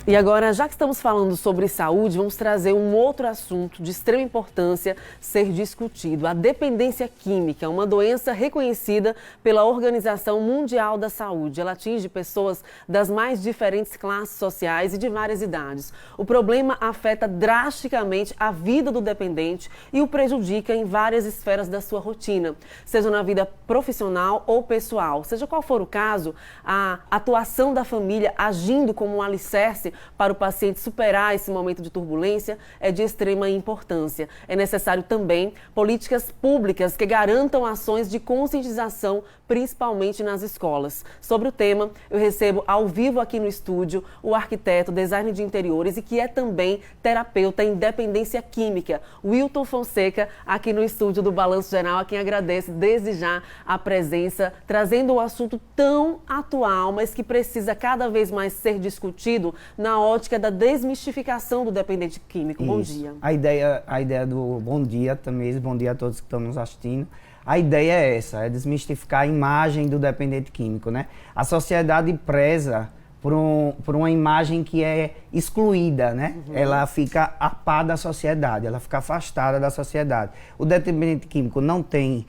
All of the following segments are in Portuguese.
E agora, já que estamos falando sobre saúde, vamos trazer um outro assunto de extrema importância ser discutido. A dependência química, uma doença reconhecida pela Organização Mundial da Saúde. Ela atinge pessoas das mais diferentes classes sociais e de várias idades. O problema afeta drasticamente a vida do dependente e o prejudica em várias esferas da sua rotina, seja na vida profissional ou pessoal. Seja qual for o caso, a atuação da família agindo como um alicerce para o paciente superar esse momento de turbulência é de extrema importância. É necessário também políticas públicas que garantam ações de conscientização, principalmente nas escolas. Sobre o tema, eu recebo ao vivo aqui no estúdio o arquiteto, designer de interiores e que é também terapeuta em dependência química, Wilton Fonseca, aqui no estúdio do Balanço Geral, a quem agradece desde já a presença, trazendo um assunto tão atual, mas que precisa cada vez mais ser discutido na ótica da desmistificação do dependente químico. Isso. Bom dia. A ideia do bom dia também, bom dia a todos que estão nos assistindo. A ideia é essa, é desmistificar a imagem do dependente químico, né? A sociedade preza por uma imagem que é excluída, né? Ela fica a par da sociedade, ela fica afastada da sociedade. O dependente químico não tem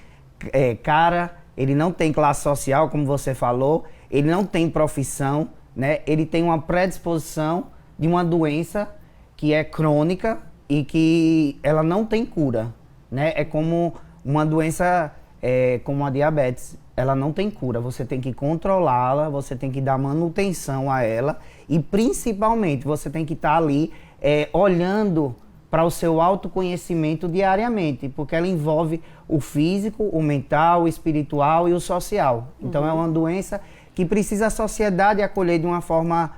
cara, ele não tem classe social, como você falou, ele não tem profissão, né? Ele tem uma predisposição de uma doença que é crônica e que ela não tem cura, né? É como uma doença como a diabetes, ela não tem cura, você tem que controlá-la, você tem que dar manutenção a ela e principalmente você tem que estar ali olhando para o seu autoconhecimento diariamente, porque ela envolve o físico, o mental, o espiritual e o social. Então é uma doença que precisa a sociedade acolher de uma forma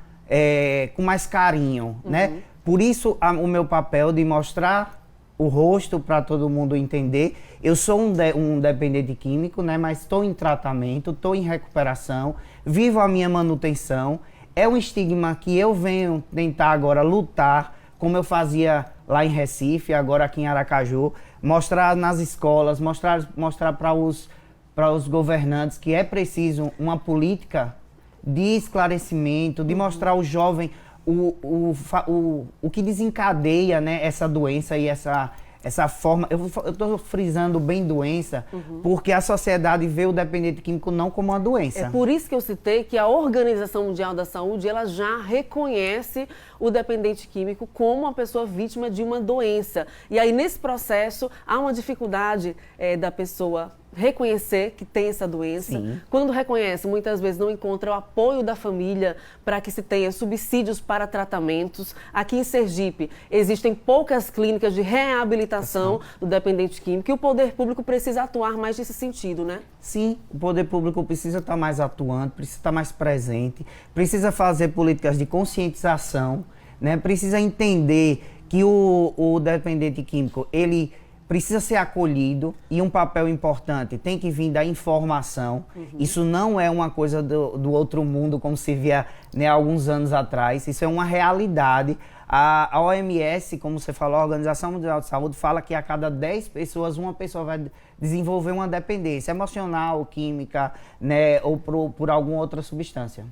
com mais carinho, né? Por isso o meu papel de mostrar o rosto para todo mundo entender. Eu sou um dependente químico, né? Mas estou em tratamento, estou em recuperação, vivo a minha manutenção. É um estigma que eu venho tentar agora lutar, como eu fazia lá em Recife, agora aqui em Aracaju, mostrar nas escolas, mostrar para os governantes que é preciso uma política de esclarecimento, de mostrar ao jovem o que desencadeia, né, essa doença e essa forma. Eu estou frisando bem doença, porque a sociedade vê o dependente químico não como uma doença. É por isso que eu citei que a Organização Mundial da Saúde, ela já reconhece o dependente químico como uma pessoa vítima de uma doença. E aí, nesse processo, há uma dificuldade da pessoa reconhecer que tem essa doença. Sim. Quando reconhece, muitas vezes não encontra o apoio da família para que se tenha subsídios para tratamentos. Aqui em Sergipe, existem poucas clínicas de reabilitação do dependente químico e o poder público precisa atuar mais nesse sentido, né? Sim, o poder público precisa estar mais atuante, precisa estar mais presente, precisa fazer políticas de conscientização, né? Precisa entender que o dependente químico, ele precisa ser acolhido e um papel importante tem que vir da informação. Isso não é uma coisa do outro mundo, como se via, né, alguns anos atrás. Isso é uma realidade. A OMS, como você falou, a Organização Mundial de Saúde, fala que a cada 10 pessoas, uma pessoa vai desenvolver uma dependência emocional, química, né, ou por alguma outra substância.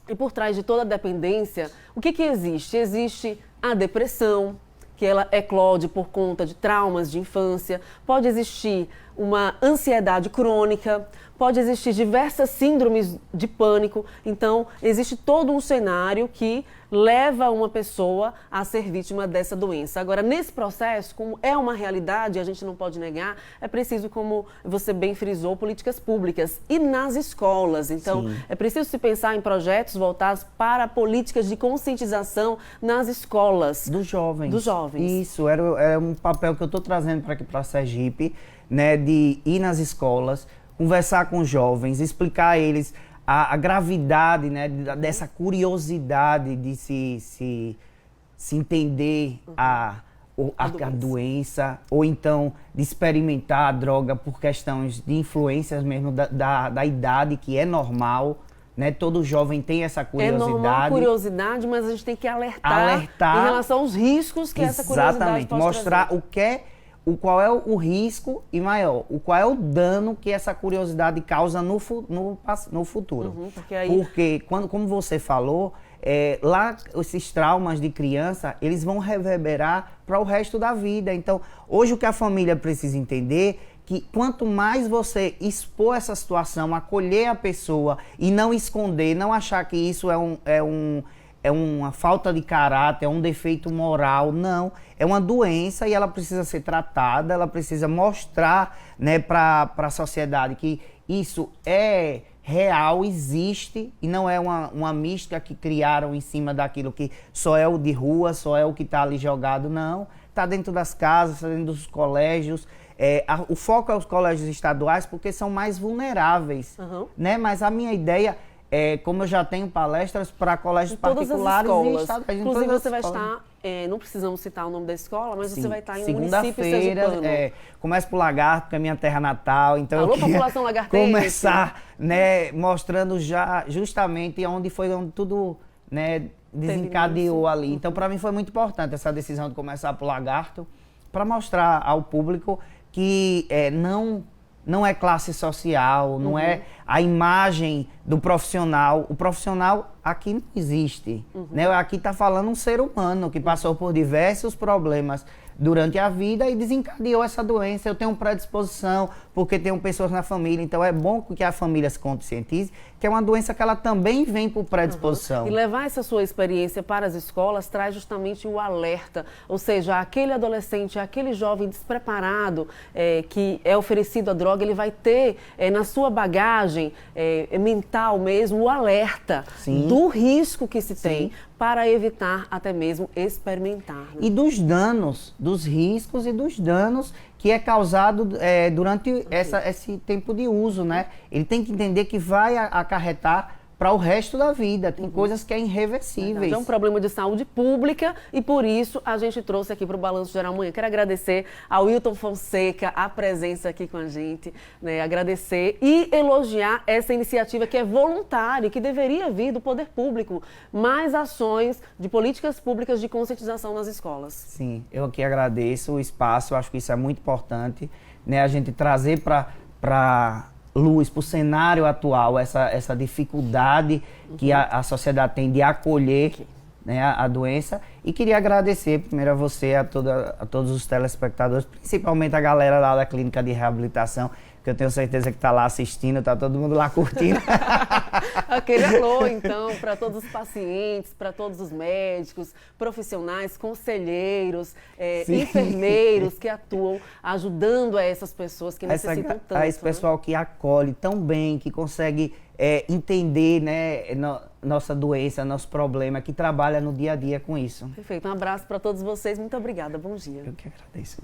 E por trás de toda a dependência, o que existe? Existe a depressão, que ela eclode por conta de traumas de infância, pode existir uma ansiedade crônica, pode existir diversas síndromes de pânico. Então, existe todo um cenário que leva uma pessoa a ser vítima dessa doença. Agora, nesse processo, como é uma realidade, a gente não pode negar, é preciso, como você bem frisou, políticas públicas e nas escolas. Então, Sim. É preciso se pensar em projetos voltados para políticas de conscientização nas escolas. Dos jovens. Dos jovens. Isso, era um papel que eu estou trazendo para aqui, para Sergipe, né, de ir nas escolas, conversar com os jovens, explicar a eles a gravidade, né, dessa curiosidade de se entender a doença, ou então de experimentar a droga por questões de influências mesmo da idade, que é normal. Né? Todo jovem tem essa curiosidade. É normal a curiosidade, mas a gente tem que alertar em relação aos riscos que essa curiosidade pode mostrar trazer. Qual é o risco e maior, qual é o dano que essa curiosidade causa no futuro. Porque aí... Porque como você falou, lá esses traumas de criança, eles vão reverberar para o resto da vida. Então, hoje o que a família precisa entender que quanto mais você expor essa situação, acolher a pessoa e não esconder, não achar que isso é uma falta de caráter, é um defeito moral, não. É uma doença e ela precisa ser tratada, ela precisa mostrar, né, para a sociedade que isso é real, existe e não é uma mística que criaram em cima daquilo que só é o de rua, só é o que está ali jogado, não. Está dentro das casas, está dentro dos colégios. O foco é os colégios estaduais porque são mais vulneráveis, né? Mas a minha ideia como eu já tenho palestras para colégios particulares e estaduais. Inclusive você vai estar, não precisamos citar o nome da escola, mas você vai estar em um município sergipano. Começo por Lagarto, que é a minha terra natal. Então alô, população lagartense. Começar, né, mostrando já justamente onde tudo, né, desencadeou ali. Então para mim foi muito importante essa decisão de começar por Lagarto, para mostrar ao público que não é classe social, não é a imagem do profissional. O profissional aqui não existe. Né? Aqui está falando um ser humano que passou por diversos problemas durante a vida e desencadeou essa doença. Eu tenho predisposição porque tenho pessoas na família. Então é bom que a família se conscientize que é uma doença que ela também vem por predisposição. E levar essa sua experiência para as escolas traz justamente o alerta. Ou seja, aquele adolescente, aquele jovem despreparado que é oferecido a droga, ele vai ter na sua bagagem mental mesmo o alerta do risco que se tem para evitar até mesmo experimentar. Né? E dos danos, dos riscos e dos danos que é causado durante esse tempo de uso, né? Ele tem que entender que vai acarretar para o resto da vida. Tem coisas que é irreversíveis. É um problema de saúde pública e por isso a gente trouxe aqui para o Balanço Geral Amanhã. Quero agradecer ao Wilton Fonseca a presença aqui com a gente, né? Agradecer e elogiar essa iniciativa que é voluntária, que deveria vir do poder público. Mais ações de políticas públicas de conscientização nas escolas. Sim, eu aqui agradeço o espaço, eu acho que isso é muito importante, né? A gente trazer para luz, para o cenário atual, essa dificuldade que a sociedade tem de acolher, né, a doença. E queria agradecer primeiro a você, a todos os telespectadores, principalmente a galera lá da Clínica de Reabilitação, que eu tenho certeza que está lá assistindo, está todo mundo lá curtindo. Aquele alô, então, para todos os pacientes, para todos os médicos, profissionais, conselheiros, enfermeiros que atuam ajudando essas pessoas que necessitam tanto. Esse pessoal que acolhe tão bem, que consegue entender, né, nossa doença, nosso problema, que trabalha no dia a dia com isso. Perfeito. Um abraço para todos vocês. Muito obrigada. Bom dia. Eu que agradeço.